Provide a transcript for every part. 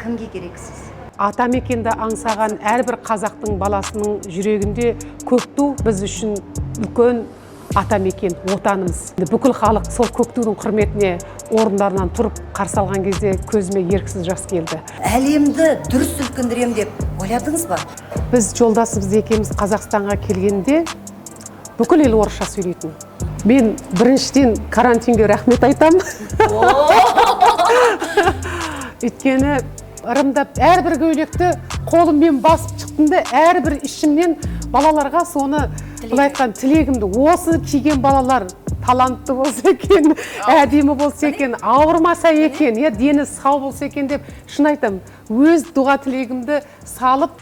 кімге керексіз? Атамекенді аңсаған әрбір қазақтың баласының жүрегінде көк ту біз үшін үлкен атамекен, отанымыз. Бүкіл халық сол көк тудың құрметіне орындарынан тұрып қарсы алған кезде көзіме еріксіз жас келді. Әлемді дүр сілкіндірем деп ойладыңыз ба? Біз жолдасымыз екеуміз Қазақстанға келгенде бүкіл ел орысша сөйлейтін. Мен біріншіден карантинге рахмет айтам. Өйткені ырымдап әрбір көйлекті қолыммен басып шықтымды, әрбір ішімнен балаларға соны былай айтқан тілегімді. Осы киген балалар талантты болса екен, әдемі болса екен, ауырмаса екен, дені сау болса екен деп шын айтам. Өз дұға тілегімді салып.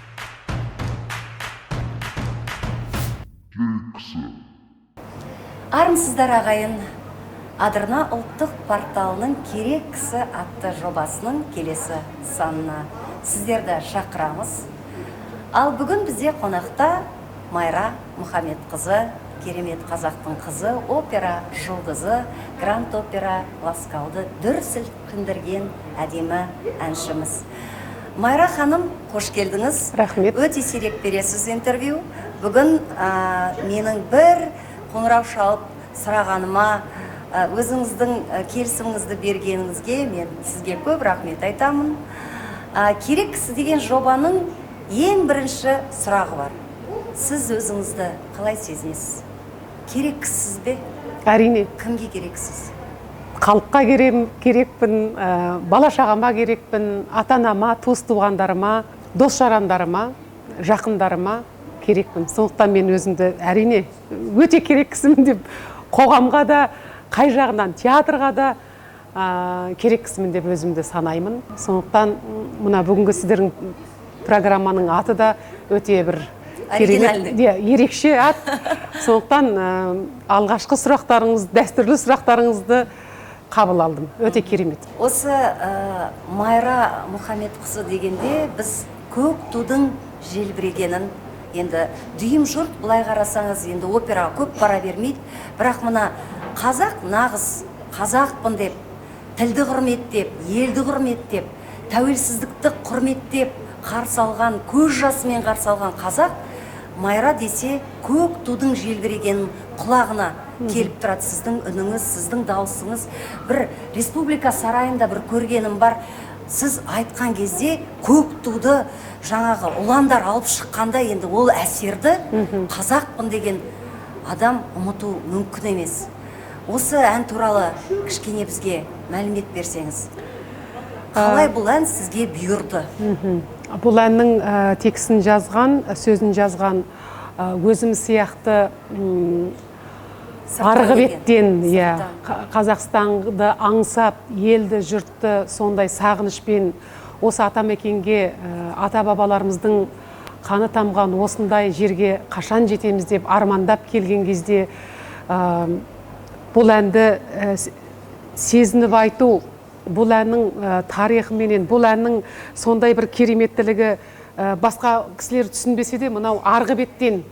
Армысыздар ағайын. Адырна ұлттық порталының керек кісі атты жобасының келесі санына сіздерді шақырамыз. Ал бүгін бізде қонақта Майра Мұхамедқызы, керемет қазақтың қызы, опера жұлдызы, гранд опера Ласкауды дүр сілкіндірген әдемі әншіміз. Майра ханым, қош келдіңіз. Рахмет. Өте сирек бересіз интервью. Бүгін менің бір қоңырау шалып сұрағаныма, өзіңіздің келісіміңізді бергеніңізге мен сізге көп рахмет айтамын. Керек кісі деген жобаның ең бірінші сұрағы бар. Сіз өзіңізді қалай сезінесіз? Керек кісісіз бе? Әрине. Кімге керексіз? Халыққа керекпін, бала шағама керекпін, ата-анама, туыс туғандарыма, дос жарандарыма, жақындарыма керекпін. Сондықтан мен өзімді әрине өте керек кісімін деп қоғамға да, қай жағынан театрға да керек кісімін деп өзімді санаймын. Сондықтан мына бүгінгі сіздердің программаның аты да өте бір керемет, ерекше ат. Сондықтан алғашқы сұрақтарыңыз, дәстүрлі сұрақтарыңызды қабыл алдым. Өте керемет. Осы Майра Мұхамедқызы дегенде біз көк тудың желбірегенін, енді дүйім жұрт былай қарасаңыз, енді операға көп бара бермейді. Бірақ мына қазақ нағыз қазақпын деп, тілді құрметтеп, елді құрметтеп, тәуелсіздікті құрметтеп қарсы алған, көз жасымен қарсы алған қазақ Майра десе көк тудың желбірегенін құлағына келіп тұрады. Сіздің үніңіз, сіздің дауысыңыз. Бір республика сарайында бір көргенім бар. Сіз айтқан кезде көк туды жаңағы ұландар алып шыққанда енді ол әсерді қазақпын деген адам ұмыту мүмкін емес. Осы ән туралы кішкене бізге мәлімет берсеңіз. Қалай бұл ән сізге бұйырды? Бұл әннің текстін жазған, сөзін жазған өзім сияқты арғы беттен, Қазақстанды аңсап, елді, жұртты сондай сағынышпен осы атамекенге, ата-бабаларымыздың қаны тамған осындай жерге қашан жетеміз деп армандап келген кезде бұл әнді сезініп айту, бұл әннің тарихыменен, бұл әннің сондай бір кереметтілігі басқа кісілер түсінбесе де, мынау арғы беттен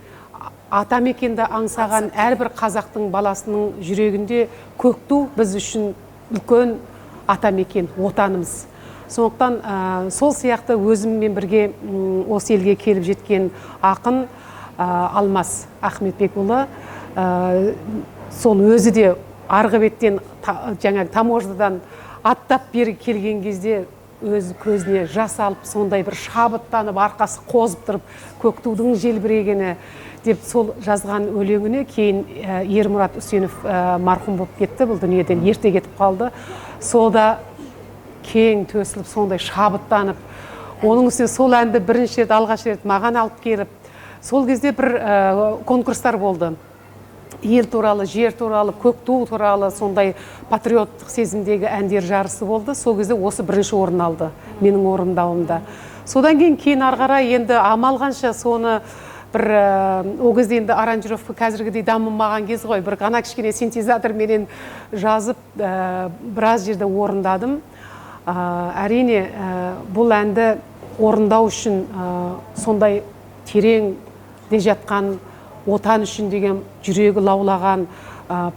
атамекенді аңсаған әрбір қазақтың баласының жүрегінде көк ту біз үшін үлкен атамекен, отанымыз. Сондықтан сол сияқты өзіммен бірге осы елге келіп жеткен ақын Алмас Ахметбекұлы, сол өзі де арғы беттен жаңағы таможнядан аттап бері келген кезде өз көзіне жас алып, сондай бір шабыттанып, арқасы қозып тұрып, көк тудың желбірегені деп сол жазған өлеңіне кейін Ермұрат Үсенов марқұм болып кетті, бұл дүниеден ерте кетіп қалды. Сол да кең төсіліп, сондай шабыттанып, оның үстіне сол әнді бірінші рет, алғаш рет маған алып келіп, сол кезде бір конкурстар болды. Ел туралы, жер туралы, көк ту туралы сондай патриоттық сезімдегі әндер жарысы болды. Сол кезде осы бірінші орын алды менің орындауымда. Содан кейін арғарай енді амал қанша соны бір о кезде енді аранжировка қазіргідей дамымаған кез ғой, бір ғана кішкене синтезаторменен жазып біраз жерде орындадым. Әрине бұл әнді орындау үшін сондай терең де жатқан, отан үшін деген жүрегі лаулаған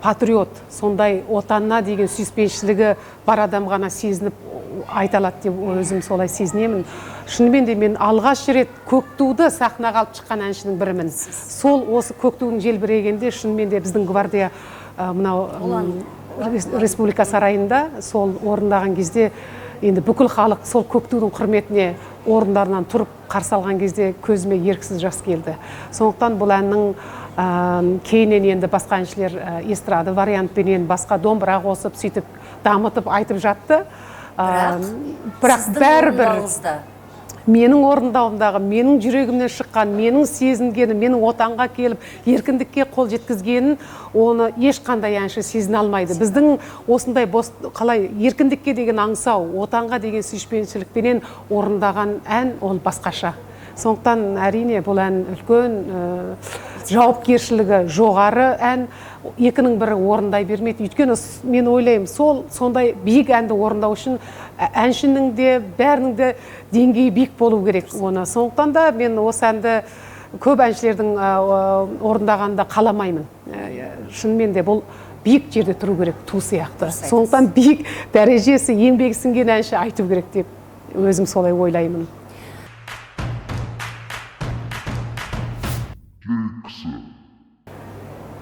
патриот, сондай отанына деген сүйіспеншілігі бар адам ғана сезініп айта алады деп өзім солай сезінемін. Шынымен де мен алғаш рет көк туды сахнаға алып шыққан әншінің бірімін. Сол осы көк тудың желбірегенде шынымен де біздің гвардия мынау республика сарайында сол орындаған кезде енді бүкіл халық сол көк тудың құрметіне орындарынан тұрып қарсы алған кезде көзіме еріксіз жас келді. Сондықтан бұл әннің кейіннен енді басқа әншілер эстрада вариантпенен басқа домбыра қосып сөйтіп дамытып айтып жатты. Бірақ бәрібір менің орындауымдағы, менің жүрегімнен шыққан, менің сезінгенім, менің отанға келіп, еркіндікке қол жеткізгенін, оны ешқандай әнші сезіне алмайды. Біздің осындай қалай еркіндікке деген аңсау, отанға деген сүйіспеншілікпенен орындаған ән ол басқаша. Сондықтан әрине бұл ән үлкен жауапкершілігі жоғары ән, екінің бірі орындай бермейді. Өйткені мен ойлаймын, сондай биік әнді орындау үшін әншінің де бәрінің де деңгейі биік болу керек оны. Сондықтан да мен осы әнді көп әншілердің орындағанында қаламаймын. Шынымен де бұл биік жерде тұру керек, ту сияқты. Сондықтан биік дәрежесі, еңбегі сіңген әнші айту керек деп өзім солай ойлаймын.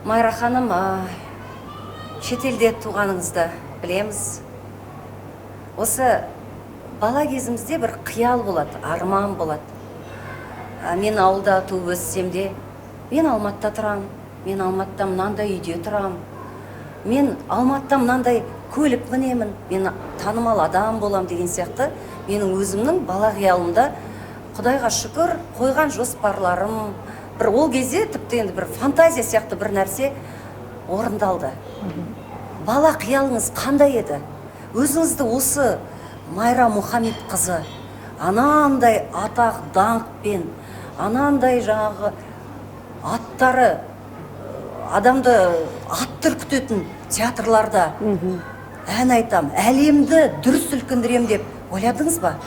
Майра ханым, шетелде туғаныңызды білеміз. Осы бала кезімізде бір қиял болады, арман болады. Мен ауылда туып өссем де, мен Алматыда тұрам, мен Алматыда мынандай үйде тұрам, мен Алматыда мынандай көлік мінемін, мен танымал адам болам деген сияқты менің өзімнің бала қиялымда Құдайға шүкір қойған жоспарларым, бір ол кезде тіпті енді бір фантазия сияқты бір нәрсе орындалды. Бала қиялыңыз қандай еді? Өзіңізді осы Майра Мұхамедқызы анандай атақ даңқпен, анандай жаңағы аттары адамды ат түркітетін театрларда ән айтам, әлемді дүр сілкіндірем деп ойладыңыз ба?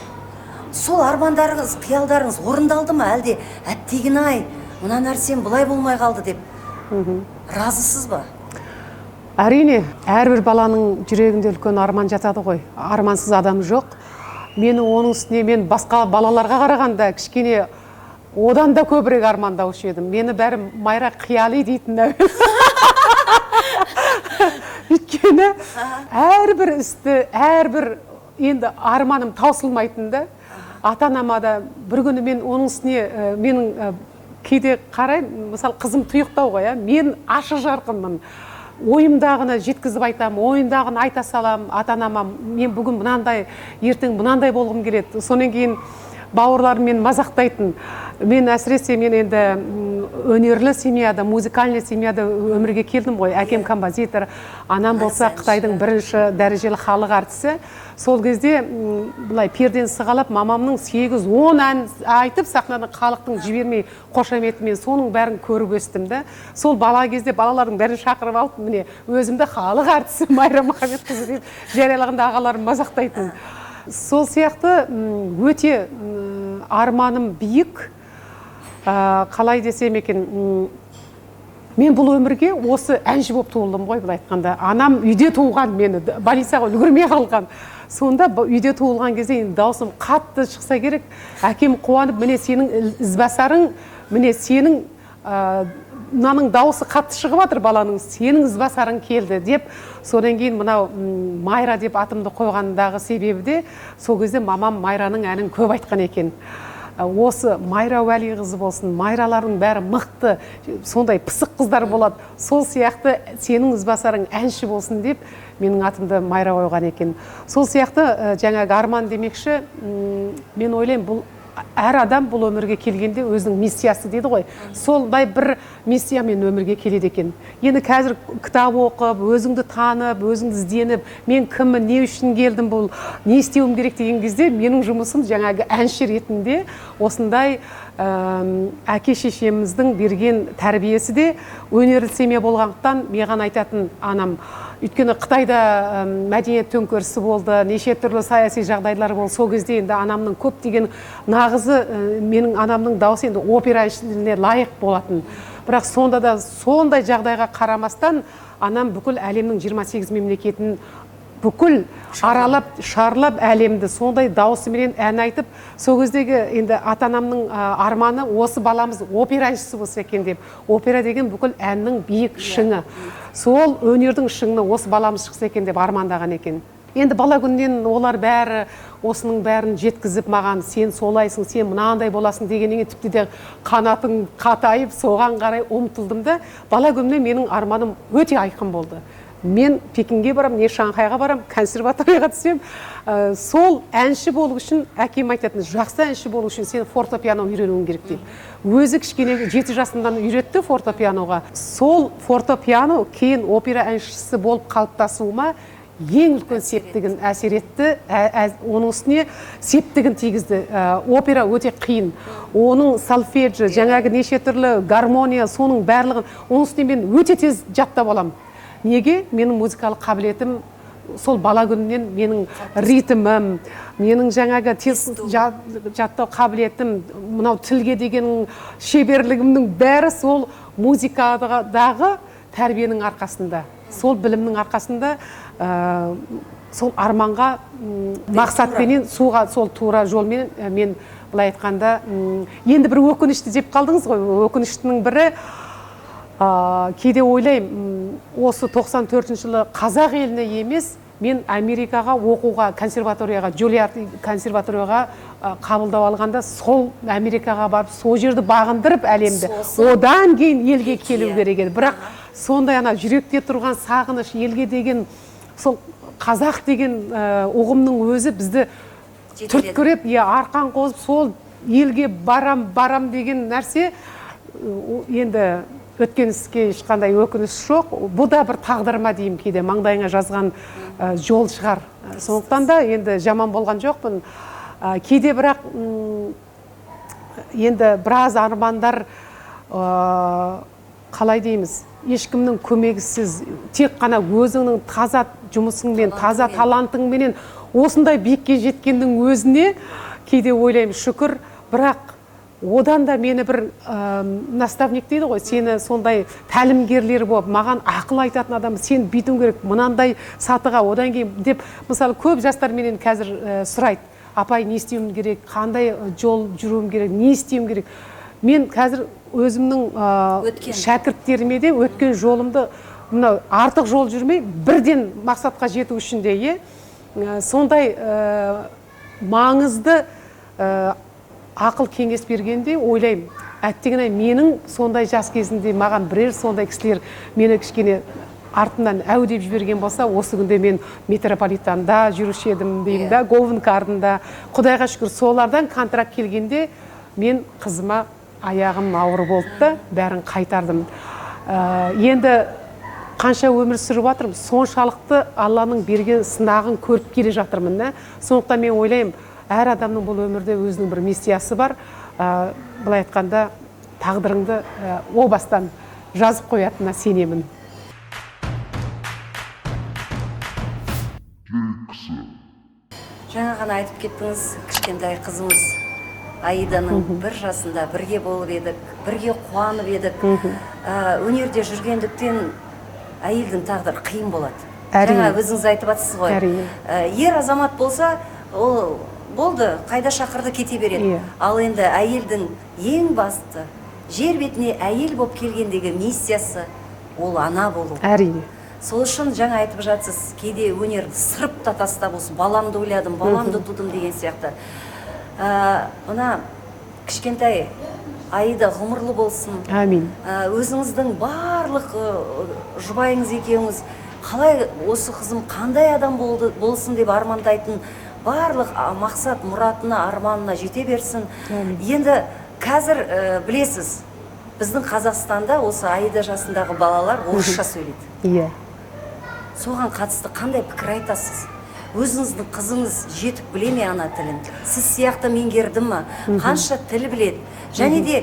Сол армандарыңыз, қиялдарыңыз орындалды ма? Әлде әттеген-ай, мына нәрсем бұлай болмай қалды деп разысыз ба? Әрине, әрбір баланың жүрегінде үлкен арман жатады ғой. Армансыз адам жоқ. Мені оның үстіне мен басқа балаларға қарағанда кішкене одан да көбірек армандаушы едім. Мені бәрі Майра қияли дейтін. Өйткені әрбір істі, әрбір енді арманым таусылмайтынды. Ата-анама да бір күні мен оның үстіне менің кейде қараймын, мысалы қызым тұйықтау ғой, мен ашық жарқынмын. Ойымдағыны жеткізіп айтам, ойындағыны айта салам, ата-анама мен бүгін мынандай, ертең мынандай болғым келеді. Сонан кейін бауырларыммен мазақтайтын. Мен әсіресе мен енді өнерлі семьяда, музыкальный семьяда өмірге келдім ғой. Әкем композитор, анам болса Қытайдың бірінші дәрежелі халық әртісі. Сол кезде бұлай перден сығалап, мамамның 8-10 ән айтып, сахнадан халықтың жібермей қошаметімен соның бәрін көріп өстімді. Сол бала кезде балалардың бәрін шақырып алып, міне өзімді халық әртісі Майра Мұхамедқызы деп жариялағанда ағаларым мазақтайтын. Сол сияқты өте арманым биік. Қалай десем екен, мен бұл өмірге осы әнші болып туылдым ғой, былай айтқанда. Анам үйде туылған, мені больницаға үлгермей қалған. Сонда үйде туылған кезде даусым қатты шықса керек. Әкем қуанып, міне сенің ізбасарың, міне сенің мынаның дауысы қатты шығып жатыр баланың, сенің ізбасарың келді деп. Содан кейін мынау Майра деп атымды қойғандағы себебі де сол кезде мамам Майраның әнін көп айтқан екен. Осы Майра Уәлиқызы болсын, Майралардың бәрі мықты, сондай пысық қыздар болады. Сол сияқты сенің ізбасарың әнші болсын деп менің атымды Майра қойған екен. Сол сияқты жаңағы арман демекші, мен ойлаймын, бұл әр адам бұл өмірге келгенде өзінің миссиясы дейді ғой. Солдай бір миссиямен өмірге келеді екен. Енді қазір кітап оқып, өзіңді танып, өзіңді ізденіп, мен кіммін, не үшін келдім, бұл не істеуім керек деген кезде менің жұмысым жаңағы әнші ретінде осындай әке шешеміздің берген тәрбиесі де өнерлі семья болғандықтан маған айтатын анам. Өйткені Қытайда мәдениет төңкерісі болды, неше түрлі саяси жағдайлар болды. Сол кезде енді анамның көп деген нағызы менің анамның дауысы енді опера әншілеріне лайық болатын. Бірақ сонда да сондай жағдайға қарамастан анам бүкіл әлемнің 28 мемлекетін бүкіл аралап шарлап әлемді сондай даусыменен ән айтып, сол кездегі енді ата-анамның арманы осы баламыз опера әншісі болса екен деп. Опера деген бүкіл әннің биік шыңы. Сол өнердің шыңына осы баламыз шықса екен деп армандаған екен. Енді бала күннен олар бәрі осының бәрін жеткізіп маған, сен солайсың, сен мынандай боласың дегеннен тіпті де қанатың қатайып, соған қарай ұмтылдым да, бала күнімнен менің арманым өте айқын болды. Мен Пекинге барам, не Шанхайға барам, консерваторияға түсем. Сол әнші болу үшін, әкем айтатын, жақсы әнші болу үшін сен фортепиано үйренуің керек деп. Өзі кішкене 7 жасынан үйретті фортепианоға. Сол фортепиано кейін опера әншісі болып қалыптасуыма ең үлкен септігін әсер етті, оның үстіне септігін тигізді. Опера өте қиын. Оның сольфеджі, жаңағы неше түрлі гармония, соның барлығын, оның үстіне мен өте тез жаттап аламын. Неге? Менің музыкалық қабілетім сол бала күнінен менің ритмім, менің жаңағы тез жаттау қабілетім, мынау тілге деген шеберлігімнің бәрі сол музыкадағы тәрбиенің арқасында, сол білімнің арқасында, сол арманға мақсатпенен суға сол тура жолмен мен былай айтқанда енді бір өкінішті деп қалдыңыз ғой. Өкініштінің бірі кейде ойлаймын, осы 94 жылы қазақ еліне емес, мен Америкаға оқуға, консерваторияға, Джулиард консерваторияға қабылдау алғанда, сол Америкаға барып, сол жерді бағындырып әлемді, одан кейін елге келу керек еді. Бірақ сондай ана жүректе тұрған сағыныш, елге деген, сол қазақ деген ұғымның өзі бізді түрткіреп, арқан қозып, сол елге барам деген нәрсе енді өткен іске ешқандай өкініш жоқ. Бұл да бір тағдырма деймін, кейде маңдайыңа жазған жол шығар. Сондықтан да енді жаман болған жоқпын. Кейде бірақ енді біраз армандар, қалай дейміз, ешкімнің көмегісіз, тек қана өзіңнің таза жұмысыңмен, таза талантыңменен осындай биікке жеткеннің өзіне кейде ойлаймын, шүкір. Бірақ одан да мені бір наставник дейді ғой, сені сондай тәлімгерлер болып, маған ақыл айтатын адам, сен бүйтуің керек, мынандай сатыға, одан кейін деп, мысалы, көп жастар менен қазір сұрайды, апай, не істеуім керек, қандай жол жүруім керек, не істеуім керек. Мен қазір өзімнің шәкірттеріме де өткен жолымды, артық жол жүрмей, бірден мақсатқа жету үшін де, сондай маңызды ақыл кеңес бергенде ойлаймын, әттеген-ай, менің сондай жас кезінде маған бірер сондай кісілер мені кішкене артынан әу деп жіберген болса, осы күнде мен метрополитанда жүруші едім деймін да, Говенкардында. Құдайға шүкір, солардан контракт келгенде мен қызыма аяғым ауыр болды да, бәрін қайтардым. Енді қанша өмір сүріп жатырмын, соншалықты Алланың берген сынағын көріп келе жатырмын. Сондықтан мен ойлаймын, әр адамның бұл өмірде өзінің бір миссиясы бар. Былай айтқанда, тағдырыңды о бастан жазып қоятынына сенемін. Жаңа ғана айтып кеттіңіз, кішкентай қызымыз Аиданың 1 жасында бірге болып едік, бірге қуанып едік. Өнерде жүргендіктен әйелдің тағдыры қиын болады. Жаңа өзіңіз айтып жатсыз ғой. Ер азамат болса, ол болды, қайда шақырды кете береді. Ал енді әйелдің ең басты жер бетіне әйел болып келгендегі миссиясы ол ана болу. Әрине. Сол үшін жаңа айтып жатсыз, кейде өнер сырып та тастап, осы баламды ойладым, баламды тудым деген сияқты. Мына кішкентай Аида ғұмырлы болсын. Амин. Өзіңіздің барлық жұбайыңыз екеуіңіз қалай осы қызым қандай адам болсын деп армандайтын барлық мақсат мұратына, арманына жете берсін. Енді қазір білесіз, біздің Қазақстанда осы Аида жасындағы балалар орысша сөйлейді. Соған қатысты қандай пікір айтасыз? Өзіңіздің қызыңыз жетіп біле ме ана тілін? Сіз сияқты меңгерді ме? Қанша тіл біледі? Және де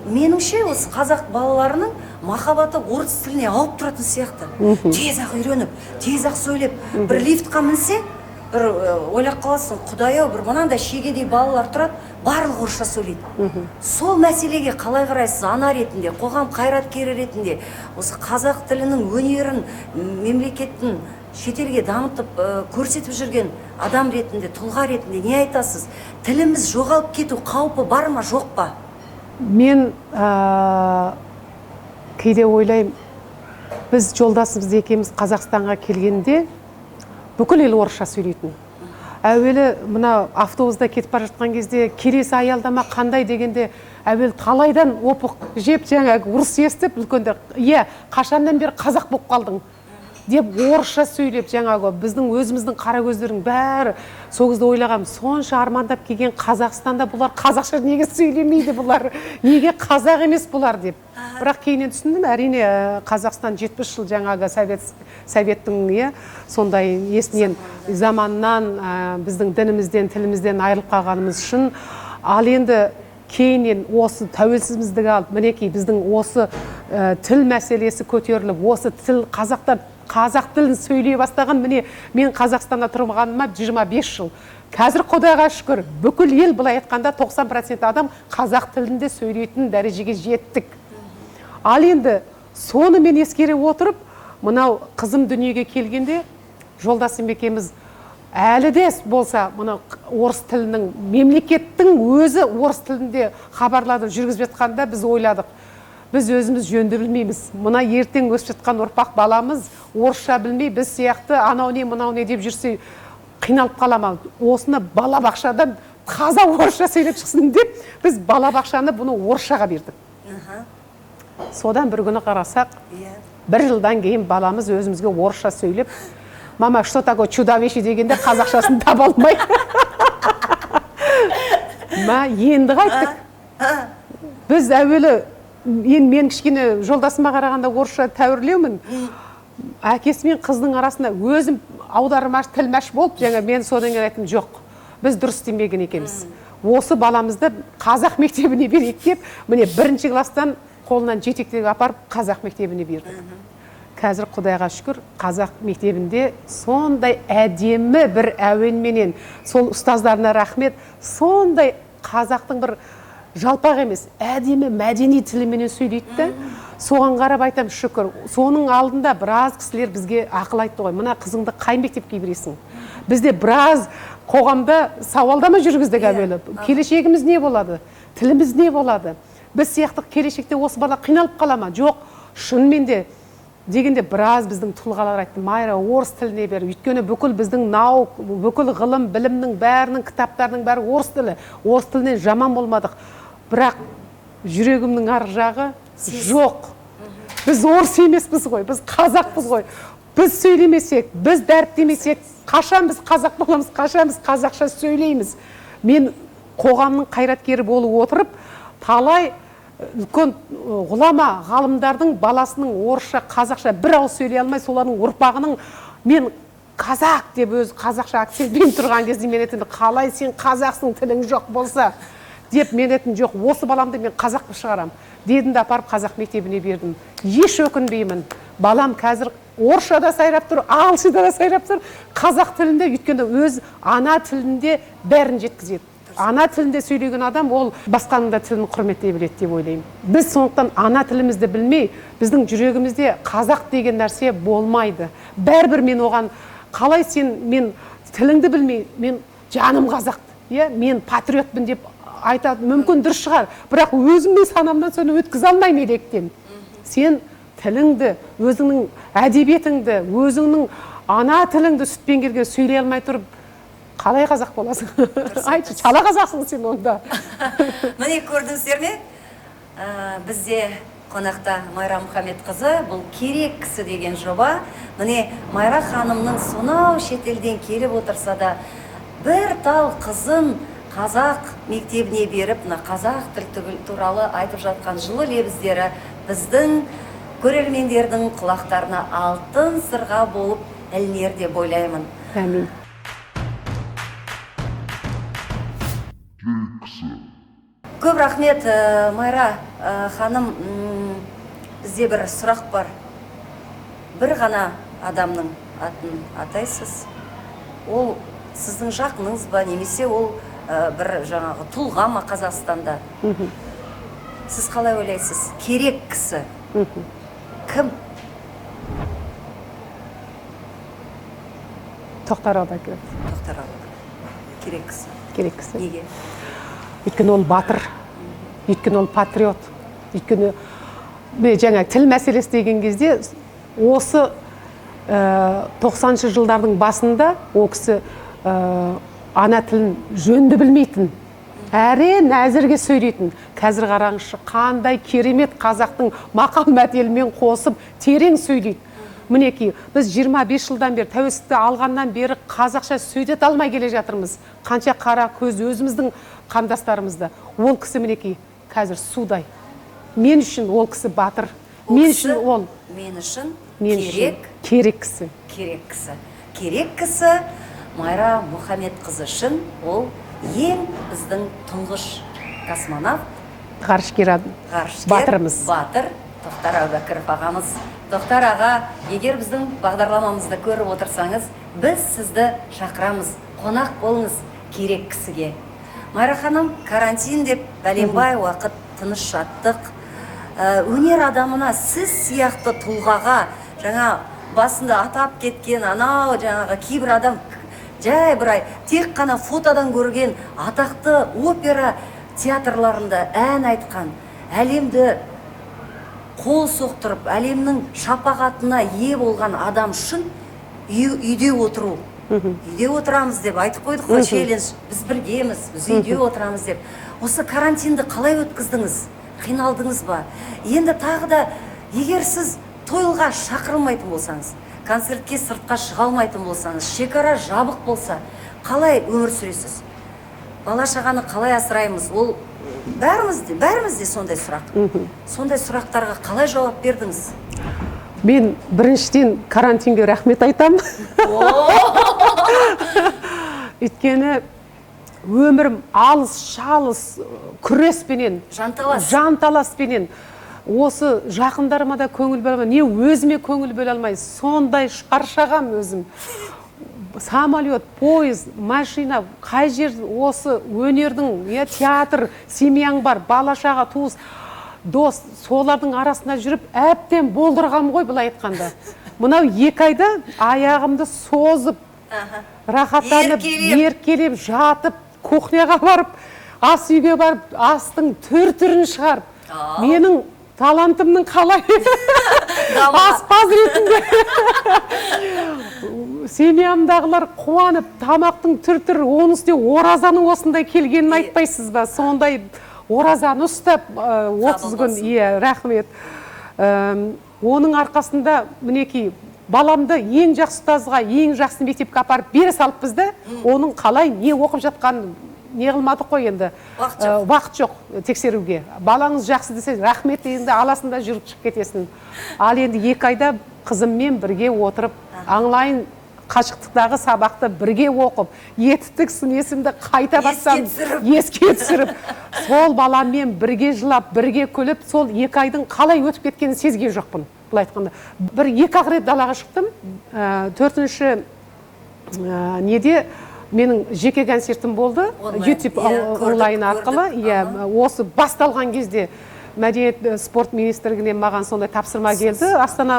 меніңше осы қазақ балаларының махаббаты орыс тіліне ауып тұратын сияқты. Тез-ақ үйреніп, тез-ақ сөйлеп, бір лифтқа мінсе, бір ойлап қаласың, Құдай-ау, бір мынандай шегедей балалар тұрады, барлық орысша сөйлейді. Сол мәселеге қалай қарайсыз, ана ретінде, қоғам қайраткері ретінде, осы қазақ тілінің өнерін, мемлекеттің шетелге дамытып көрсетіп жүрген адам ретінде, тұлға ретінде не айтасыз? Тіліміз жоғалып кету қаупі бар ма, жоқ па? Мен кейде ойлаймын, біз жолдасымыз екеуміз Қазақстанға келгенде бүкіл ел орысша сөйлейтін. Әуелі мына автобуста кетіп бара жатқан кезде келесі аялдама қандай дегенде әуелі талайдан опық жеп жаңағы ұрыс естіп үлкендер, қашаннан бері қазақ болып қалдың деп орысша сөйлеп, жаңағы біздің өзіміздің қара көздердің бәрі сол кезде ойлағам, сонша армандап келген Қазақстанда бұлар қазақша неге сөйлемейді, бұлар неге қазақ емес бұлар деп. Бірақ кейіннен түсіндім, әрине Қазақстан 70 жыл жаңағы советтің сондай есінен заманнан біздің дінімізден, тілімізден айырылып қалғанымыз үшін. Ал енді кейіннен осы тәуелсіздігімізді алып, мінекей біздің осы тіл мәселесі көтеріліп, осы тіл қазақ тілін сөйлей бастаған, міне мен Қазақстанда тұрғаныма 25 жыл. Қазір Құдайға шүкір, бүкіл ел былай айтқанда 90% адам қазақ тілінде сөйлейтін дәрежеге жеттік. Ал енді соны мен ескере отырып, мынау қызым дүниеге келгенде жолдасым екеуміз әлі де болса, мына орыс тілінің, мемлекеттің өзі орыс тілінде хабарларды жүргізіп жатқанда біз ойладық. Біз өзіміз жөнді білмейміз. Мына ертең өсіп жатқан ұрпақ баламыз орысша білмей, біз сияқты анау не, мынау не деп жүрсе қиналып қалама. Осыны балабақшадан таза орысша сөйлеп шықсын деп, біз балабақшаны бұны орысшаға бердік. Содан бір күні қарасақ, бір жылдан кейін баламыз өзімізге орысша сөйлеп, мама, что такое чудовище дегенде қазақшасын таба алмай. Енді қайттық. Біз әуелі, мен кішкене жолдасыма қарағанда орысша тәуірлеумін. Әкесі мен қыздың арасында өзім аудармаш, тілмәш болып, мен содан кейін айттым, жоқ, біз дұрыс істемеген екенбіз. Осы баламызды қазақ мектебіне берейік деп, міне бірінші класстан қолынан жетектеп апарып қазақ мектебіне берді. Қазір Құдайға шүкір, қазақ мектебінде сондай әдемі бір әуенменен, сол ұстаздарына рахмет, сондай қазақтың бір жалпақ емес, әдемі мәдени тіліменен сөйлейді. Соған қарап айтам, шүкір. Соның алдында біраз кісілер бізге ақыл айтты ғой. Мына қызыңды қай мектепке бересің? Бізде біраз қоғамда сауалдама жүргіздік әуелі. Келешегіміз не болады? Тіліміз не болады? Біз сияқты келешекте осы бала қиналып қала ма? Жоқ, шынымен де дегенде біраз біздің тұлғалар айтты, Майра, орыс тіліне бер. Өйткені бүкіл біздің наук, бүкіл ғылым, білімнің бәрінің, кітаптардың бәрі орыс тілі. Орыс тілінен жаман болмадық. Бірақ жүрегімнің ар жағы жоқ. Біз орыс емеспіз ғой, біз қазақпыз ғой. Біз сөйлемесек, біз дәріптемесек, қашан біз қазақ боламыз, қашан біз қазақша сөйлейміз. Мен қоғамның қайраткері болып отырып, талай үлкен ғұлама ғалымдардың баласының орысша, қазақша бір ауыз сөйлей алмай, солардың ұрпағының мен қазақ деп өз қазақша акцентпен тұрған кезде мен айтам, қалай сен қазақсың, тілің жоқ болса деп мен айтам, жоқ, осы баламды мен қазақ шығарам дедім де апарып қазақ мектебіне бердім. Еш өкінбеймін. Балам қазір орысша да сайрап тұр, ағылшында да сайрап тұр, қазақ тілінде, өйткені өз ана тілінде бәрін жеткізеді. Ана тілінде сөйлеген адам ол басқаның да тілін құрметтей біледі деп ойлаймын. Біз сондықтан ана тілімізді білмей, біздің жүрегімізде қазақ деген нәрсе болмайды. Бәрібір мен оған қалай сен мен тіліңді білмей, мен жаным қазақ, мен патриотпын деп айтады, мүмкін дұрыс шығар, бірақ өзімнің санамнан соны өткізе алмаймын електен. Сен тіліңді, өзіңнің әдебиетіңді, өзіңнің ана тіліңді сүтпен келген сөйлей алмай тұрып, қалай қазақ боласың? Айтшы, шала қазақсың сен онда. Міне көрдіңіздер ме? Бізде қонақта Майра Мұхамедқызы, бұл керек кісі деген жоба. Міне Майра ханымның сонау шетелден келіп отырса да, бір тал қызын қазақ мектебіне беріп, қазақ тіл туралы айтып жатқан жылы лебіздері біздің көрермендердің құлақтарына алтын сырға болып ілінер деп ойлаймын. Әмин. Көп рахмет, Майра ханым. Бізде бір сұрақ бар. Бір ғана адамның атын атайсыз. Ол сіздің жақыныңыз ба, немесе ол бір жаңағы тұлға ма Қазақстанда? Сіз қалай ойлайсыз? Керек кісі кім? Тоқтар Әубәкіров. Тоқтар Әубәкіров керек кісі. Керек кісі. Неге? Өйткені ол батыр, өйткені ол патриот, өйткені жаңа тіл мәселесі деген кезде осы 90-шы жылдардың басында ол кісі ана тілін жөнді білмейтін, әрең әзірге сөйлейтін. Қазір қараңызшы, қандай керемет қазақтың мақал мәтелімен қосып терең сөйлейді. Мінекей, біз 25 жылдан бері, тәуелсіздікті алғаннан бері қазақша сөйлете алмай келе жатырмыз. Қанша қара көз өзіміздің қандастарымызды. Ол кісі мінекей, қазір судай. Мен үшін ол кісі батыр. Мен үшін ол. Мен үшін керек кісі. Керек кісі. Керек кісі Майра Мұхамедқызы үшін ол ең біздің тұңғыш космонавт, ғарышкер батырымыз. Батыр Тоқтар Әубәкіров ағамыз. Тоқтар аға, егер біздің бағдарламамызды көріп отырсаңыз, біз сізді шақырамыз, қонақ болыңыз керек кісіге. Майра ханым, карантин деп бәленбай уақыт тыныш жаттық. Өнер адамына сіз сияқты тұлғаға, жаңа басында атап кеткен анау жаңағы кейбір адам жай бір тек қана фотодан көрген атақты опера театрларында ән айтқан, әлемді қол соқтырып, әлемнің шапағатына ие болған адам үшін үйде отыру. Үйде отырамыз деп айтып қойдық қой, челлендж. Біз біргеміз, біз үйде отырамыз деп. Осы карантинді қалай өткіздіңіз? Қиналдыңыз ба? Енді тағы да, егер сіз тойға шақырылмайтын болсаңыз, концертке сыртқа шыға алмайтын болсаңыз, шекара жабық болса, қалай өмір сүресіз? Бала шағаны қалай асыраймыз? Ол бәрімізде сондай сұрақ. Сондай сұрақтарға қалай жауап бердіңіз? Мен біріншіден карантинге рахмет айтам. Өйткені өмірім алыс, шалыс, күреспенен, жанталаспенен, осы жақындарыма да көңіл бөле алмай, не өзіме көңіл бөле алмай, сондай шаршағам өзім. Самолет, поезд, машина, қай жер осы өнердің, театр, семьяң бар, бала-шаға, туыс, дос, солардың арасында жүріп, әбден болдырғам ғой былай айтқанда. Мынау 2 айда аяғымды созып, рахаттанып, еркелеп, жатып, кухняға барып, ас үйге барып, астың түр-түрін шығарып, менің талантымның қалай аспаз ретінде семьямдағылар қуанып, тамақтың түр-түр, оның үстіне оразаның осындай келгенін айтпайсыз ба? Сондай оразаны ұстап 30 күн, рахмет. Оның арқасында мінекей баламды ең жақсы ұстазға, ең жақсы мектепке апарып бере салып бізді, оның қалай не оқып жатқанын не қылмадық қой енді. Уақыт жоқ тексеруге. Балаңыз жақсы десе, рахмет енді аласында жүріп шығып кетесін. Ал енді 2 айда қызыммен бірге отырып, онлайн қашықтықтағы сабақты бірге оқып, етістік сын есімді қайта бастам, еске түсіріп, сол баламмен бірге жылап, бірге күліп, сол 2 айдың қалай өтіп кеткенін сезген жоқпын. Бұл айтқанда. Бір 2-ақ рет далаға шықтым. 4-ші неде менің жеке концертім болды. YouTube онлайн арқылы. Осы басталған кезде Мәдениет спорт министрлігінен маған сондай тапсырма келді. Астана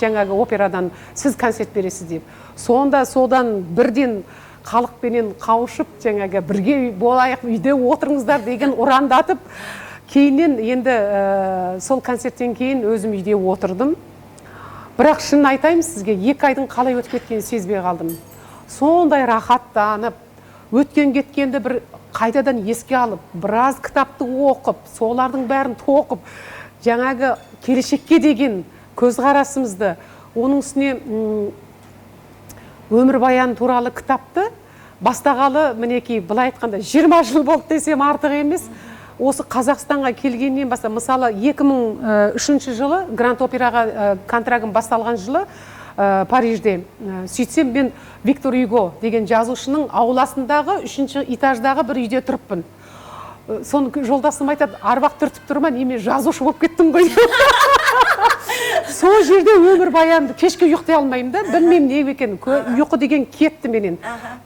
жаңағы операдан сіз концерт бересіз деп. Сонда содан бірден халықпенен қауышып, жаңағы бірге болайық, үйде отырыңыздар деген ұрандатып, кейіннен енді сол концерттен кейін өзім үйде отырдым. Бірақ шын айтайын сізге, 2 айдың қалай өтіп кеткенін сезбей қалдым. Сондай рахаттанып, өткен кеткенді бір қайтадан еске алып, біраз кітапты оқып, солардың бәрін тоқып, жаңағы келешекке деген көзқарасымызды, оның үстіне өмірбаян туралы кітапты бастағалы, мінекей, былай айтқанда 20 жыл болды десем артық емес. Осы Қазақстанға келгеннен баста, мысалы 2003 жылы Гранд Операға контрагым басталған жылы Парижде. Сөйтсем мен Виктор Юго деген жазушының ауласындағы 3-ші этаждағы бір үйде тұрыппын. Соны жолдасым айтады, арбақ түртіп тұрма, неме жазушы болып кеттім ғой. Сол жерде өмір баянды кешке ұйықтай алмаймын да, білмеймін не екен, ұйқы деген кетті менен.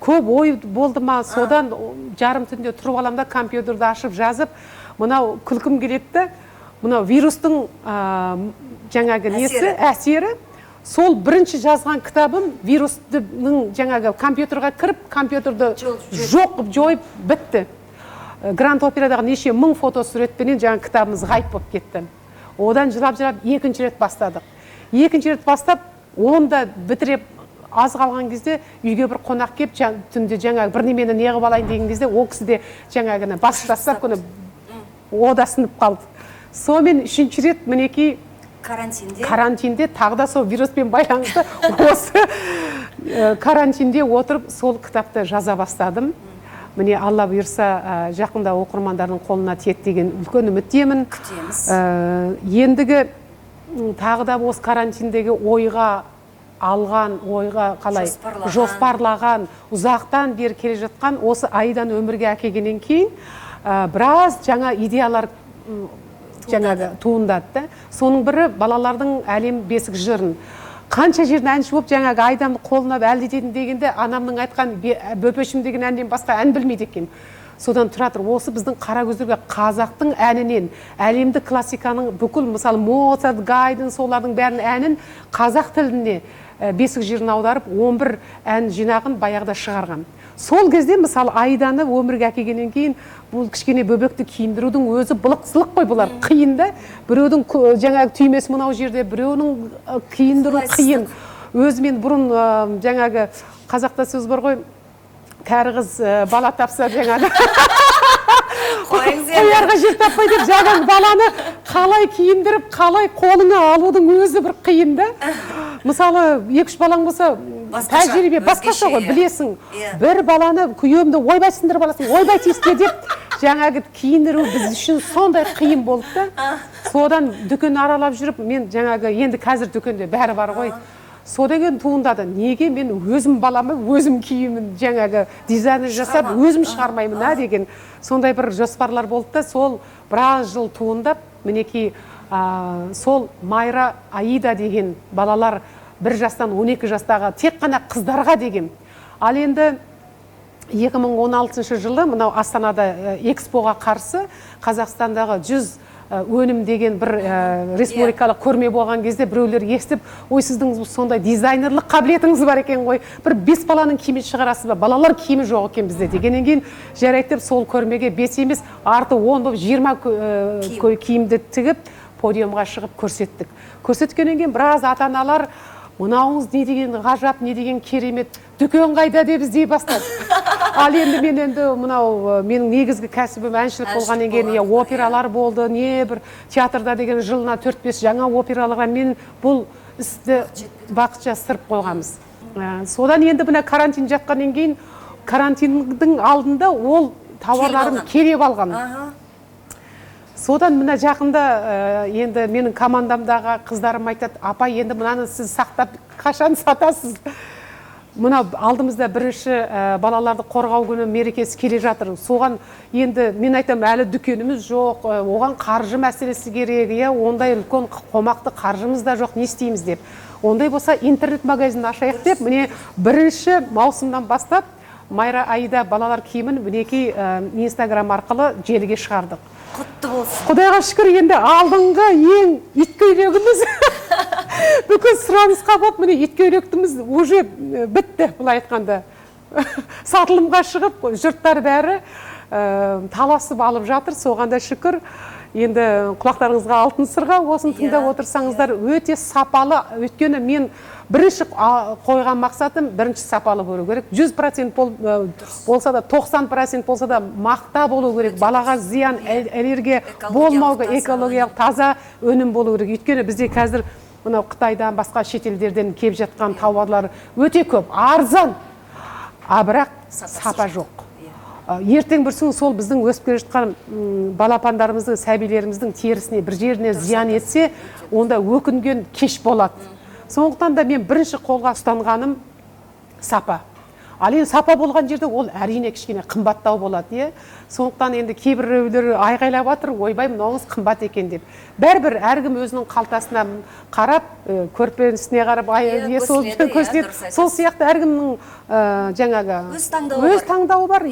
Көп ой болды ма, содан жарым түнде тұрып аламда компьютерді ашып жазып, мынау күлкім келетті, мынау вирустың жаңағы несі, әсері, сол бірінші жазған кітабым вирустың жаңағы компьютерға кіріп, компьютерді жоқ қылып жойып бітті. Гранд Операдағы неше мың фотосуретпенен жаңа кітабымыз ғайып болып кетті. Одан жылап екінші рет бастадық. Екінші рет бастап, онда бітіреп аз қалған кезде үйге бір қонақ кеп, түнде жаңағы бір немені не қылып алайын деген кезде, ол кісі де жаңағыны бас тастап, ода сынып қалды. Сонымен үшінші рет мінекей карантинде тағы да сол вируспен байланысты осы карантинде отырып сол кітапты жаза бастадым. Міне Алла бұйырса жақында оқырмандардың қолына тиеді деген үлкен үміттемін. Күтеміз. Ендігі тағы да осы карантиндегі ойға алған, ойға қалай жоспарлаған, ұзақтан бері келе жатқан осы Аидан өмірге әкелгеннен кейін біраз жаңа идеялар жаңағы туындады. Соның бірі балалардың әлем бесік жырын. Қанша жерін әнші болып жаңағы Айдамды қолына әлдететін дегенде анамның айтқан бөпешім деген әннен басқа ән білмейді екен. Содан тұра тұр, осы біздің қара көздерге қазақтың әнінен, әлемдік классиканың бүкіл, мысалы Моцарт, Гайден, солардың бәрін әнін қазақ тіліне бесік жырын аударып 11 ән жинағын баяғыда шығарған. Сол кезде мысалы Айданы өмірге әкелгеннен кейін бұл кішкене бөбекті киіндірудің өзі былық-сылық қой, бұлар қиын да. Біреудің жаңағы түймесі мынау жерде, біреудің киіндіру қиын. Өзімен бұрын жаңағы қазақта сөз бар ғой, кәрі қыз бала тапса жаңағы қоярға жер таппай деп, жаңағы баланы қалай киіндіріп, қалай қолыңа алудың өзі бір қиын да. Мысалы 2-3 балаң болса тәжірибе басқаша ғой, білесің. Бір баланы күйеуімді ойбай сындырып аласың, ойбай тиісте деп жаңағы киіндіру біз үшін сондай қиын болды да. Содан дүкен аралап жүріп, мен жаңағы енді қазір дүкенде бәрі бар ғой. Содан туындады. Неге мен өзім баламы, өзім киімін жаңағы дизайнер жасап, өзім шығармаймын деген сондай бір жоспарлар болды да, сол біраз жыл туындап, мінекей сол Майра Аида деген балалар 1 жастан 12 жастағы тек қана қыздарға деген. Ал енді 2016 жылы мынау Астанада экспоға қарсы Қазақстандағы 100 өнім деген бір республикалық көрме болған кезде біреулер естіп, ой, сіздің сондай дизайнерлік қабілетіңіз бар екен ғой, бір 5 баланың киімін шығарасыз ба, балалар киімі жоқ екен бізде дегеннен кейін жарайды сол көрмеге 5 емес, арты 10 болып 20 киімді тігіп подиумға шығып көрсеттік. Көрсеткеннен кейін біраз ата-аналар мынауыңыз не деген ғажап, не деген керемет, дүкен қайда деп іздей бастады. Ал енді мен енді мынау менің негізгі кәсібім әншілік болғаннан кейін опералар болды, не бір театрда деген жылына 4-5 жаңа операларға мен бұл істі бақытша сырып қойғанбыз. Содан енді мына карантин жатқаннан кейін карантиндің алдында ол тауарларын кереп алған. Содан мына жақында енді менің командамдағы қыздарым айтады, апа, енді мынаны сіз сақтап қашан сатасыз? Мына алдымызда бірінші балаларды қорғау күні мерекесі келе жатыр. Соған енді мен айтам, әлі дүкеніміз жоқ, оған қаржы мәселесі керек, ондай үлкен қомақты қаржымыз да жоқ, не істейміз деп. Ондай болса интернет магазин ашайық деп, міне бірінші маусымнан бастап Майра Аида балалар киімін мінекей Инстаграм арқылы желіге шығардық. Құтты болсын. Құдайға шүкір, енді алдыңғы ең иткөйлегіміз бүкіл сұранысқа болып, міне иткөйлектіміз уже бітті, бұлай айтқанда. Сатылымға шығып, жұрттар бәрі таласып алып жатыр, соғанда шүкір. Енді құлақтарыңызға алтын сырға, осын тыңдап отырсаңыздар, өте сапалы. Өйткені мен бірінші қойған мақсатым бірінші сапалы болу керек. 100% болса да, 90% болса да мақта болу керек. Балаға зиян, аллергия болмауға, экологиялық таза өнім болу керек. Өйткені бізде қазір мынау Қытайдан, басқа шетелдерден келіп жатқан тауарлар өте көп, арзан, бірақ сапа жоқ. Ертең бірсің сол біздің өсіп келе жатқан балапандарымыздың, сәбилеріміздің терісіне, бір жеріне зиян етсе, онда өкінген кеш болады. Сондықтан да мен бірінші қолға ұстанғаным сапа. Ал енді сапа болған жерде ол әрине кішкене қымбаттау болады. Сондықтан енді кейбіреулер айғайлап жатыр, ойбай, мынауыңыз қымбат екен деп. Бәрібір әркім өзінің қалтасына қарап, көрпесіне қарап, сол сияқты әркімнің жаңағы өз таңдауы бар.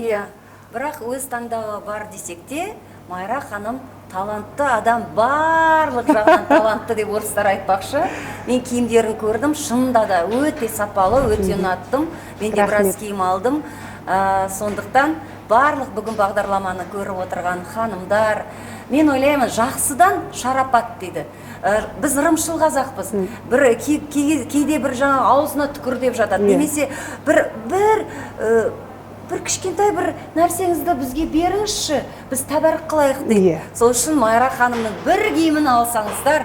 Бірақ өз таңдауы бар десек те, Майра ханым талантты адам барлық жағынан талантты деп орыстар айтпақшы. Мен киімдерін көрдім, шынында да өте сапалы, өте ұнаттым. Мен де біраз киім алдым. Сондықтан барлық бүгін бағдарламаны көріп отырған ханымдар, мен ойлаймын, жақсыдан шарапат дейді. Біз ырымшыл қазақпыз. Кейде бір жаңа аузына түкір деп жатады. Немесе бір кішкентай бір нәрсеңізді бізге беріңізші, біз тәбәрік қылайық дейді. Сол үшін Майра ханымның бір киімін алсаңыздар,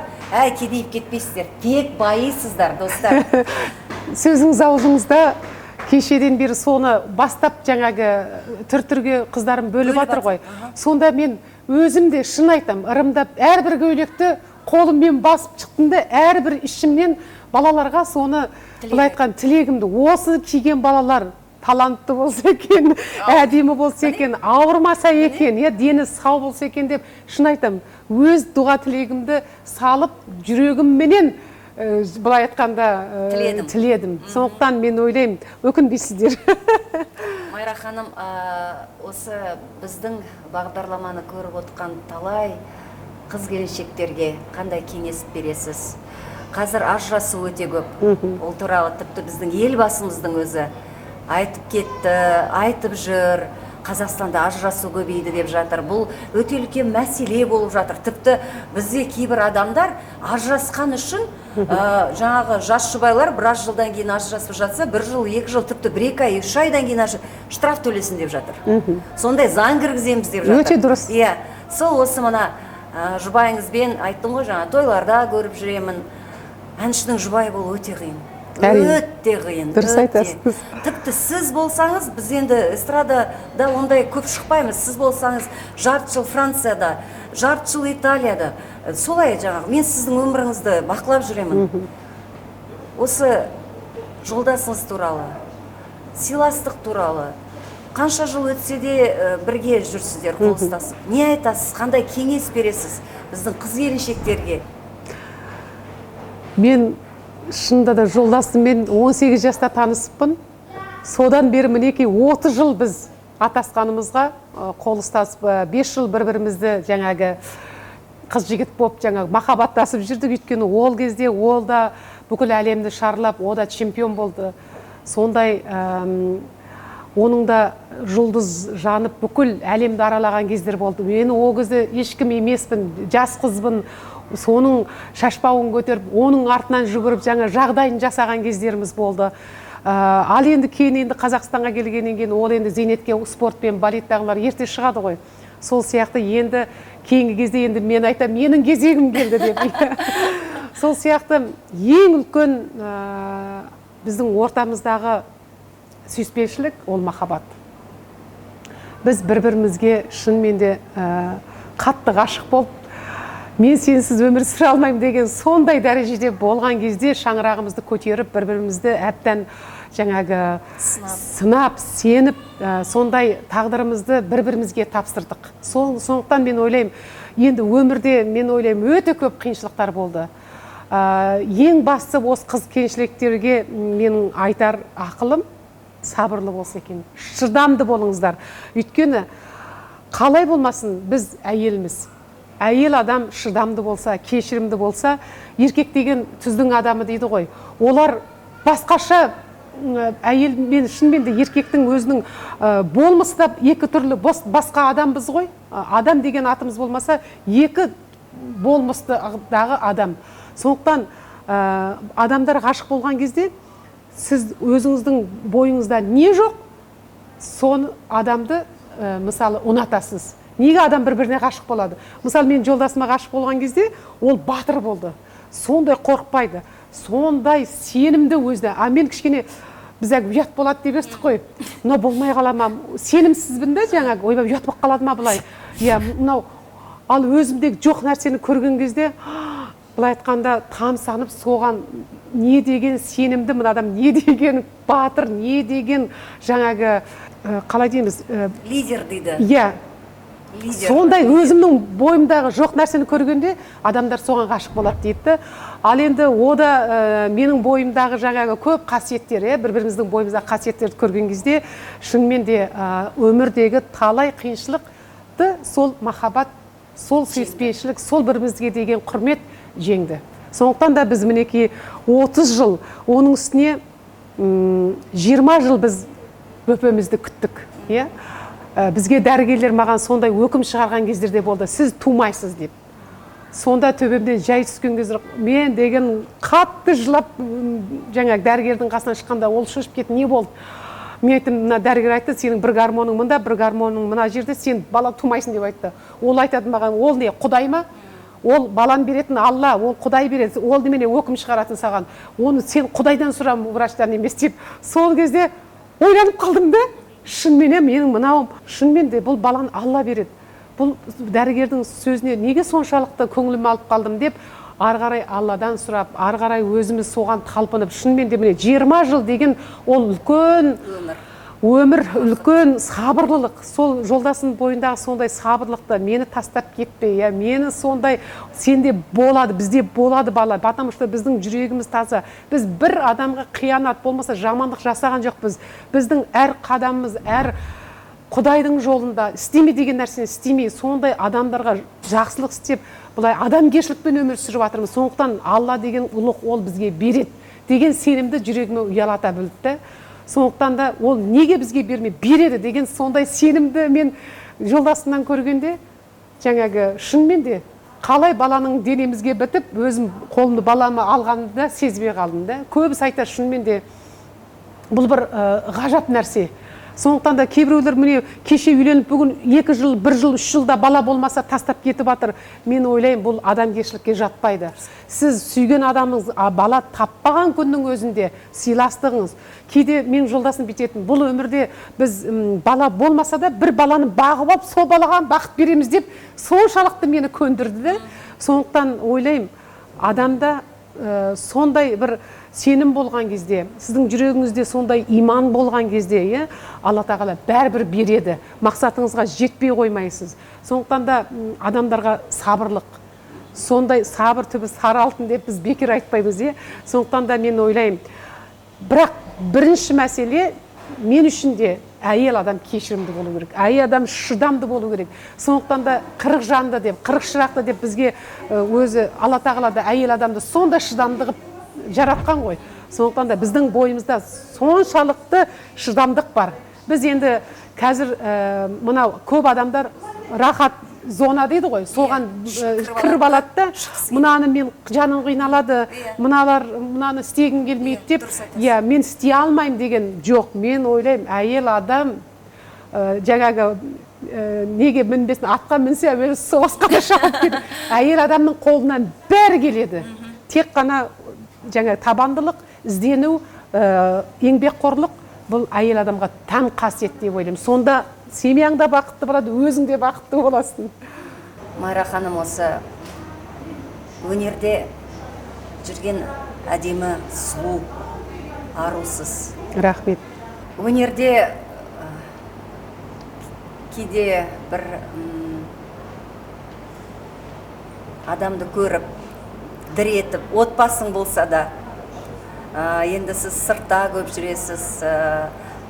кедейіп кетпейсіздер, тек байисыздар, достар. Сөзіңіз аузыңызда кешеден бері соны бастап жаңағы түр-түрге қыздарым бөліп жатыр ғой. Сонда мен өзім де шын айтам, ырымдап әрбір көйлекті қолыммен басып шықтым да, әрбір ішімнен балаларға соны былай айтқан тілегімді, осы киген балалар талантты болса екен, әдемі болса екен, ауырмаса екен, дені сау болса екен деп шын айтам. Өз дұға тілегімді салып, жүрегімменен былай айтқанда тіледім. Сондықтан мен ойлаймын, өкінбейсіздер. Майра ханым, осы біздің бағдарламаны көріп отқан талай қыз-келіншектерге қандай кеңес бересіз? Қазір ажырасу өте көп. Ол туралы тіпті біздің елбасымыздың өзі айтып кетті, айтып жүр. Қазақстанда ажырасу көбейді деп жатыр. Бұл өте үлкен мәселе болып жатыр. Тіпті бізде кейбір адамдар ажырасқан үшін жаңағы жас жұбайлар біраз жылдан кейін ажырасып жатса, 1 жыл, 2 жыл, тіпті 1-2 ай, 3 айдан кейін штраф төлесін деп жатыр. Сондай заң кіргіземіз деп жатыр. Өте дұрыс. Сол осы мына жұбайыңызбен айттым ғой, жаңа тойларда көріп жүремін. Әншінің жұбайы болу өте қиын. Өте қиын. Дұрыс айтасыз. Тіпті сіз болсаңыз, біз енді эстрадада ондай көп шықпаймыз. Сіз болсаңыз жарты жыл Францияда, жарты жыл Италияда. Солай жаңағы, мен сіздің өміріңізді бақылап жүремін. Осы жолдасыңыз туралы, сыйластық туралы, қанша жыл өтсе де бірге жүрсіздер, қол ұстасып. Не айтасыз, қандай кеңес бересіз біздің қыз-келіншектерге? Мен шынында да жолдасыммен 18 жаста танысыппын. Содан бері мінекей 30 жыл біз атасқанымызға қол ұстасып, 5 жыл бір-бірімізді жаңағы қыз-жігіт болып жаңағы махаббаттасып жүрдік. Өйткені ол кезде ол да бүкіл әлемді шарлап, о да чемпион болды. Сондай оның да жұлдыз жанып бүкіл әлемді аралаған кездер болды. Мен ол кезде ешкім емеспін, жас қызбын. Соның шашпауын көтеріп, оның артынан жүгіріп, жаңа жағдайын жасаған кездеріміз болды. Ал енді кейін енді Қазақстанға келгеннен кейін ол енді зейнетке спортпен балеттағылар ерте шығады ғой. Сол сияқты енді кейінгі кезде енді мен айтам, менің кезегім келді деп. Сол сияқты ең үлкен біздің ортамыздағы сүйіспеншілік ол махаббат. Біз бір-бірімізге шынымен де қатты ғашық болып, мен сенсіз өмір сүре алмаймын деген сондай дәрежеде болған кезде шаңырағымызды көтеріп, бір-бірімізді әбден жаңағы сынап, сеніп, сондай тағдырымызды бір-бірімізге тапсырдық. Сондықтан мен ойлаймын, енді өмірде мен ойлаймын өте көп қиыншылықтар болды. Ең басты осы қыз-келіншектерге менің айтар ақылым сабырлы болса екен, шыдамды болыңыздар. Өйткені қалай болмасын, біз әйелміз. Әйел адам шыдамды болса, кешірімді болса, еркек деген түздің адамы дейді ғой. Олар басқаша әйел мен шынымен де еркектің өзінің болмыста екі түрлі басқа адамбыз ғой. Адам деген атымыз болмаса, екі болмыстағы адам. Сондықтан адамдар ғашық болған кезде сіз өзіңіздің бойыңызда не жоқ, соны адамды мысалы ұнатасыз. Неге адам бір-біріне ғашық болады? Мысалы, мен жолдасыма ғашық болған кезде, ол батыр болды. Сондай қорықпайды, сондай сенімді өзіне. Мен кішкене біз ұят болады деп естік қой. Мынау болмай қала ма? Сенімсізбін де жаңағы, ойбай ұят болып қалады ма былай? Мынау ал өзімдегі жоқ нәрсені көрген кезде, былай айтқанда тамсанып, соған не деген сенімді мына адам, не деген батыр, не деген жаңағы қалай дейміз? Лидер дейді. Сондай өзімнің бойымдағы жоқ нәрсені көргенде адамдар соған ғашық болады дейді. Ал енді о да менің бойымдағы жаңағы көп қасиеттер, бір-біріміздің бойымыздағы қасиеттерді көрген кезде шынымен де өмірдегі талай қиыншылықты сол махаббат сол сүйіспеншілік, сол бірімізге деген құрмет жеңді. Сондықтан да біз мінекей 30 жыл, оның үстіне 20 жыл біз бөпемізді күттік. Бізге дәрігерлер маған сондай өкім шығарған кездерде болды, сіз тумайсыз деп. Сонда төбемден жай түскен кезде мен деген қатты жылап, жаңа дәрігердің қасынан шыққанда ол шошып кетті, не болды? Мен айттым, мына дәрігер айтты, сенің бір гармоның мында, бір гармоның мына жерде, сен бала тумайсың деп айтты. Ол айтады маған, ол не, Құдай ма? Ол баланы беретін Алла, ол Құдай береді, ол немене өкім шығаратын саған. Оны сен Құдайдан сұра, врачтан емес деп. Сол кезде ойланып қалдым да, шынымен менің мынауым, шынымен де бұл баланы Алла береді. Бұл дәрігердің сөзіне неге соншалықты көңілім алып қалдым деп, ары қарай Алладан сұрап, ары қарай өзіміз соған талпынып, шынымен де міне 20 жыл деген ол үлкен өмір, үлкен сабырлылық. Сол жолдасының бойындағы сондай сабырлықты, мені тастап кетпе, мені сондай, сенде болады, бізде болады бала, потому что біздің жүрегіміз таза. Біз бір адамға қиянат болмаса жамандық жасаған жоқпыз. Біздің әр қадамымыз, әр Құдайдың жолында істеме деген нәрсені істемей, сондай адамдарға жақсылық істеп, бұлай адамгершілікпен өмір сүріп жатырмыз. Сондықтан Алла деген ұлық ол бізге береді деген сенімді жүрегіме ұялата білді. Сондықтан да ол неге бізге бермей береді деген сондай сенімді мен жолдасымнан көргенде, жаңағы шынымен де қалай баланың денемізге бітіп, өзім қолымды баламы алғанымда сезбей қалдым да. Көбісі айтар шынымен де бұл бір ғажап нәрсе. Сондықтан да кейбіреулер міне кеше үйленіп бүгін 2 жыл, 1 жыл, 3 жылда бала болмаса тастап кетіп жатыр. Мен ойлаймын, бұл адамгершілікке жатпайды. Сіз сүйген адамыңыз бала таппаған күннің өзінде сыйластығыңыз. Кейде мен жолдасын бітетін, бұл өмірде біз бала болмаса да бір баланы бағып алып, сол балаға бақыт береміз деп соншалықты мені көндірді. Сондықтан ойлаймын, адамда сондай бір сенім болған кезде, сіздің жүрегіңізде сондай иман болған кезде, Алла тағала бәрібір береді. Мақсатыңызға жетпей қоймайсыз. Сондықтан да адамдарға сабырлық, сондай сабыр түбі сары алтын деп біз бекер айтпаймыз. Сондықтан да мен ойлаймын, бірақ бірінші мәселе мен үшін де әйел адам кешірімді болу керек, әйел адам шыдамды болу керек. Сондықтан да 40 жанды деп, 40 шырақты деп бізге өзі Алла тағала да әйел адамды сондай шыдамды қылып жаратқан ғой. Сондықтан да біздің бойымызда соншалықты шыдамдық бар. Біз енді қазір мынау көп адамдар рахат зона дейді ғой, соған кіріп алады да, мынаны мен жаным қиналады, мынаны істегім келмейді деп, мен істей алмаймын деген жоқ. Мен ойлаймын, әйел адам жаңағы неге мінбесін, атқа мінсе әуелі соғысқа да шауып кетеді. Әйел адамның қолынан бәрі келеді. Тек қана жаңа табандылық, іздену, еңбекқорлық бұл әйел адамға тән қасиет деп ойлаймын. Сонда семьяң да бақытты болады, өзің де бақытты боласың. Майра ханым, осы өнерде жүрген әдемі, сұлу, арусыз. Рахмет. Өнерде кейде бір адамды көріп, дір етіп, отбасың болса да, енді сіз сыртта көп жүресіз,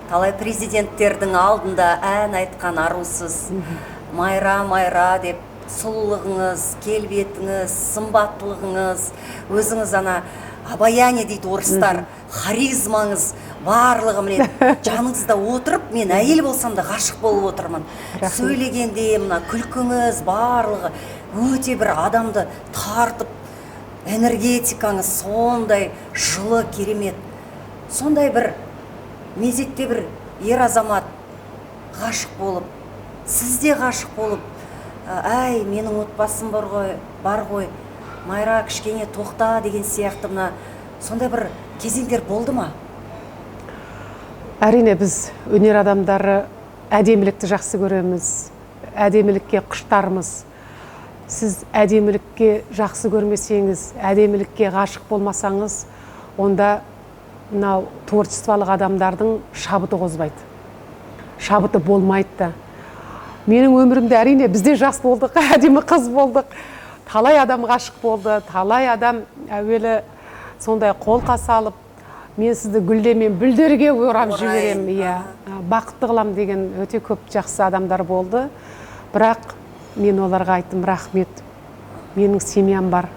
талай президенттердің алдында ән айтқан арусыз, Майра, Майра деп сұлулығыңыз, келбетіңіз, сымбаттылығыңыз, өзіңіз ана обаяние дейді орыстар, харизмаңыз барлығы міне жаныңызда отырып, мен әйел болсам да ғашық болып отырмын. Сөйлегенде мына күлкіңіз барлығы өте бір адамды тартып, энергетикаңыз сондай жылы, керемет. Сондай бір мезетте бір ер азамат ғашық болып, сіз де ғашық болып, әй, менің отбасым бар ғой, Майра, кішкене тоқта деген сияқты мына сондай бір кезеңдер болды ма? Әрине, біз өнер адамдары әдемілікті жақсы көреміз, әдемілікке құштармыз. Сіз әдемілікке жақсы көрмесеңіз, әдемілікке ғашық болмасаңыз, онда мынау творчестволық адамдардың шабыты қозбайды. Шабыты болмайды да. Менің өмірімде әрине бізде жас болдық, әдемі қыз болдық. Талай адам ғашық болды, талай адам әуелі сондай қолқа салып, мен сізді гүлдемен бүлдерге орап жіберем, бақытты қылам деген өте көп жақсы адамдар болды. Бірақ мен оларға айттым, рахмет. Менің семьям бар,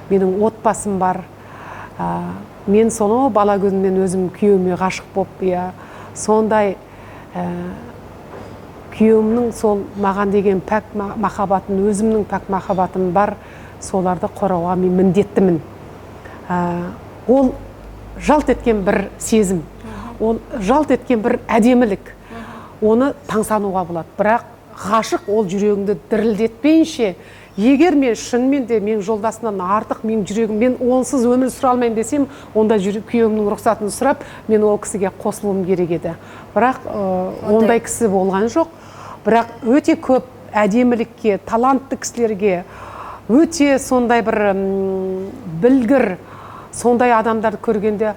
менің отбасым бар. Мен сонау бала күнімнен өзім күйеуіме ғашық болып, сондай күйеуімнің сол маған деген пәк махаббатын, өзімнің пәк махаббатым бар, соларды қорғауға мен міндеттімін. Ол жалт еткен бір сезім, ол жалт еткен бір әдемілік, оны таңсануға болады. Бірақ ғашық ол жүрегіңді дірілдетпейінше, егер мен шынымен де мен жолдасынан артық мен жүрегім, мен онсыз өмір сүре алмаймын десем, онда күйеуімнің рұқсатын сұрап, мен ол кісіге қосылуым керек еді. Бірақ ондай кісі болған жоқ. Бірақ өте көп әдемілікке, талантты кісілерге, өте сондай бір білгір, сондай адамдарды көргенде,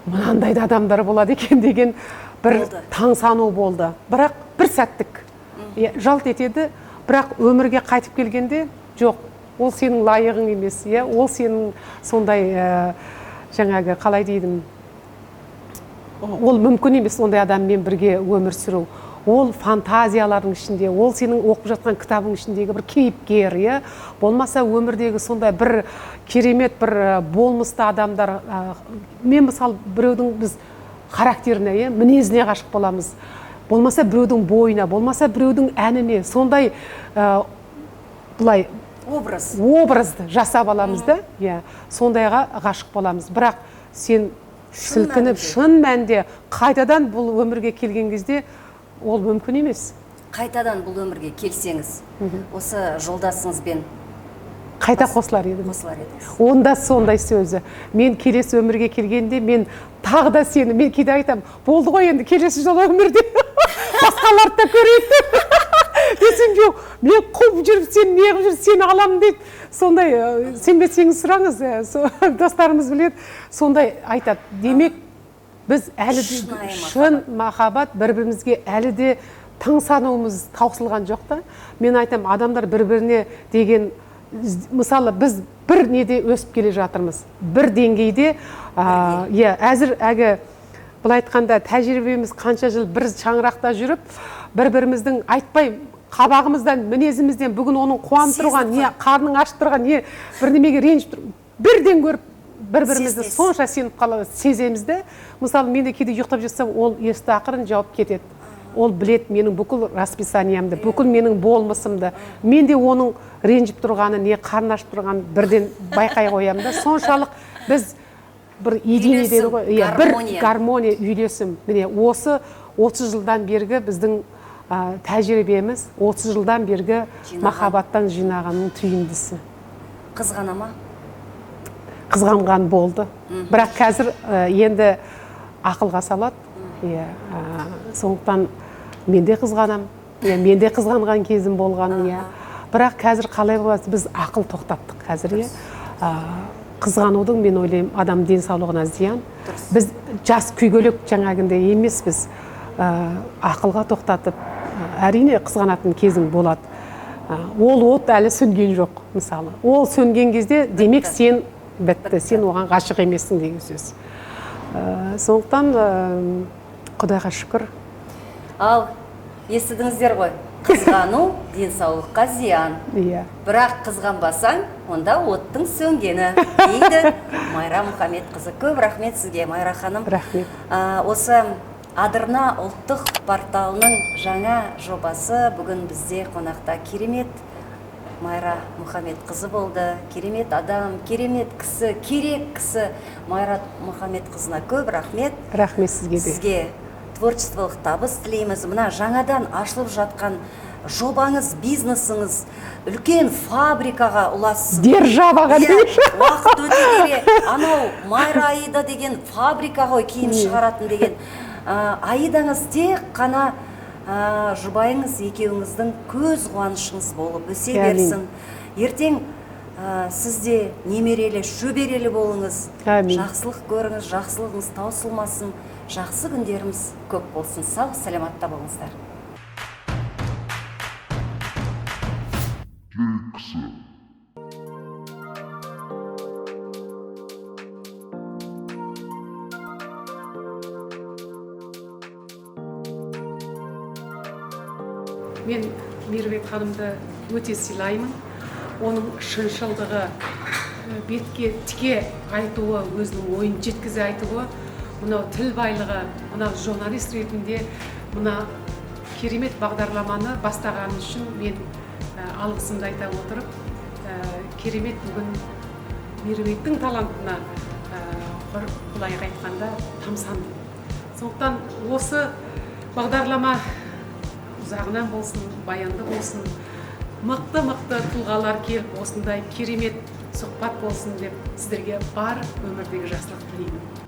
мынандай да адамдар болады екен деген бір таңсану болды. Бірақ бір сәттік жалт етеді. Бірақ өмірге қайтып келгенде, жоқ, ол сенің лайығың емес, ол сенің сондай жаңағы қалай деймін, ол мүмкін емес ондай адаммен бірге өмір сүру. Ол фантазиялардың ішінде, ол сенің оқып жатқан кітабың ішіндегі бір кейіпкер, болмаса өмірдегі сондай бір керемет бір болмысты адамдар. Мен мысалы біреудің біз характеріне, мінезіне ғашық боламыз. Болмаса біреудің бойына, болмаса біреудің әніне, сондай бұлай образды жасап аламыз да, сондайға ғашық боламыз. Бірақ сен сілкініп, шын мәнде қайтадан бұл өмірге келген кезде ол мүмкін емес. Қайтадан бұл өмірге келсеңіз, осы жолдасыңызбен қайта қосылар едім. Онда сондай сөзі. Мен келесі өмірге келгенде, мен тағы да сені, мен кейде айтам, болды ғой енді келесі жол өмірде басқаларды да көрейін. Десем жоқ, мен қуып жүріп, сен неғып жүр, сені аламын дейді. Сондай, сенбесеңіз сұраңыз, достарымыз біледі, сондай айтады. Демек, біз әлі де шын махаббат бір-бірімізге әлі де таңсануымыз таусылған жоқ та. Мен айтам, адамдар бір-біріне деген, мысалы біз бір неде өсіп келе жатырмыз, бір деңгейде, әзір бұл айтқанда тәжірибеміз қанша жыл бір шаңырақта жүріп, бір-біріміздің айтпай қабағымыздан, мінезімізден бүгін оның қуанып тұрған, қарның ашып тұрған, бірдемеге ренжіп тұрған, бірден көріп бір-бірімізді сонша сеніп қалады, сеземіз де. Мысалы, мен де кейде ұйықтап жатсам, ол есті ақырын жауып кетеді. Ол білет менің бүкіл расписаниямды, бүкіл менің болмысымды. Мен де оның ренжіп тұрғаны, қарны ашып тұрғаны бірден байқай қоямын да. Соншалық біз бір единый дейді ғой, бір гармония, үйлесім. Міне осы 30 жылдан бергі біздің тәжірибеміз, 30 жылдан бергі махаббаттан жинағанның түйіндісі. Қызғана ма? Қызғанған болды. Бірақ қазір енді ақылға салады. Сондықтан мен де қызғанам, мен де қызғанған кезім болған. Бірақ қазір қалай болады, біз ақыл тоқтаттық қазір. Қызғанудың, мен ойлаймын, адам денсаулығына зиян. Біз жас күйгелек жаңағындай емес, біз ақылға тоқтатып, әрине қызғанатын кезің болады. Ол от әлі сөнген жоқ, мысалы. Ол сөнген кезде, демек сен бітті, сен оған ғашық емессің деген сөз. Сондықтан Құдайға шүкір. Ал, естідіңіздер ғой, қызғану денсаулыққа зиян. Бірақ қызғанбасаң, онда оттың сөнгені дейді Майра Мұхамедқызы. Көп рахмет сізге, Майра ханым. Рахмет. Осы Адырна ұлттық порталының жаңа жобасы бүгін бізде қонақта керемет Майра Мұхамедқызы болды. Керемет адам, керемет кісі, керек кісі Майра Мұхамедқызына көп рахмет. Рахмет сізге де. Сізге творчестволық табыс тілейміз. Мына жаңадан ашылып жатқан жобаңыз, бизнесіңіз үлкен фабрикаға ұлассын. Державаға дейші. Уақыт өте келе, анау Майра Аида деген фабрика ғой киім шығаратын деген. Аидаңыз тек қана жұбайыңыз екеуіңіздің көз қуанышыңыз болып өсе берсін. Ертең сізде немерелі, шөберелі болыңыз. Жақсылық көріңіз, жақсылығыңыз таусылмасын. Жақсы күндеріміз көп болсын. Сау, саламатта болыңыздар. Мен Мейірбек ханымды өте сыйлаймын. Оның шыншылдығы, бетке тіке айтуы, өзінің ойын жеткізе айтуы, мынау тіл байлығы, мынау журналист ретінде мына керемет бағдарламаны бастаған үшін мен алғысымды айта отырып, керемет бүгін Мейірбектің талантына былайғы айтқанда тамсандым. Сондықтан осы бағдарлама ұзағынан болсын, баянды болсын, мықты тұлғалар келіп, осындай керемет сұхбат болсын деп сіздерге бар өмірдегі жақсылық тілеймін.